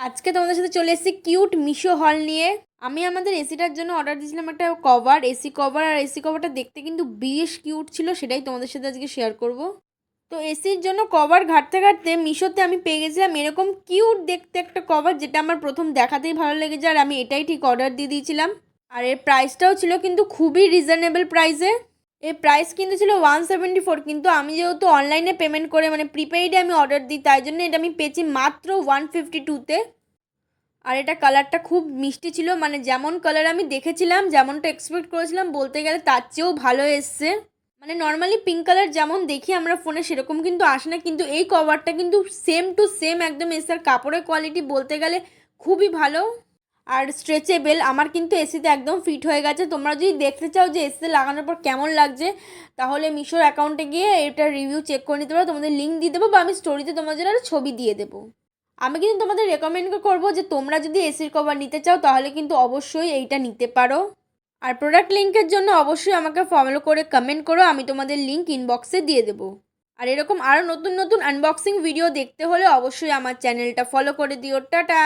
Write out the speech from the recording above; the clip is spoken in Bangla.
আজকে তোমাদের সাথে চলে এসেছি কিউট মিশো হল নিয়ে। আমি আমাদের এসিটার জন্য অর্ডার দিয়েছিলাম একটা কভার, এসি কভার। আর এসি কভারটা দেখতে কিন্তু বেশ কিউট ছিল, সেটাই তোমাদের সাথে আজকে শেয়ার করব। তো এসির জন্য কভার ঘাঁটতে ঘাঁটতে মিশোতে আমি পেয়ে গেছিলাম এরকম কিউট দেখতে একটা কভার, যেটা আমার প্রথম দেখাতেই ভালো লেগেছে আর আমি এটাই ঠিক অর্ডার দিয়ে দিয়েছিলাম। আর এর প্রাইসটাও ছিল কিন্তু খুবই রিজনেবল প্রাইসে। এর প্রাইস কিন্তু ছিল 174, কিন্তু আমি যেহেতু অনলাইনে পেমেন্ট করে মানে প্রিপেইডে আমি অর্ডার দিই, তাই জন্য এটা আমি পেয়েছি মাত্র 152-তে। আর এটা কালারটা খুব মিষ্টি ছিল, মানে যেমন কালার আমি দেখেছিলাম, যেমনটা এক্সপেক্ট করেছিলাম বলতে গেলে তার চেয়েও ভালো এসছে। মানে নর্মালি পিঙ্ক কালার যেমন দেখি আমরা ফোনে সেরকম কিন্তু আসে না, কিন্তু এই কভারটা কিন্তু সেম টু সেম একদম এসছে। আর কাপড়ের কোয়ালিটি বলতে গেলে খুবই ভালো আর স্ট্রেচেবেল। আমার কিন্তু এসিতে একদম ফিট হয়ে গেছে। তোমরা যদি দেখতে চাও যে এসিতে লাগানোর পর কেমন লাগছে, তাহলে মিশোর অ্যাকাউন্টে গিয়ে এটার রিভিউ চেক করে নিতে পারো। তোমাদের লিঙ্ক দিয়ে দেবো বা আমি স্টোরিতে তোমাদের জন্য একটা ছবি দিয়ে দেবো। আমি কিন্তু তোমাদের রেকমেন্ড করবো যে তোমরা যদি এসির কভার নিতে চাও তাহলে কিন্তু অবশ্যই এইটা নিতে পারো। আর প্রোডাক্ট লিঙ্কের জন্য অবশ্যই আমাকে ফলো করে কমেন্ট করো, আমি তোমাদের লিঙ্ক ইনবক্সে দিয়ে দেবো। আর এরকম আরও নতুন নতুন আনবক্সিং ভিডিও দেখতে হলে অবশ্যই আমার চ্যানেলটা ফলো করে দিও। টাটা।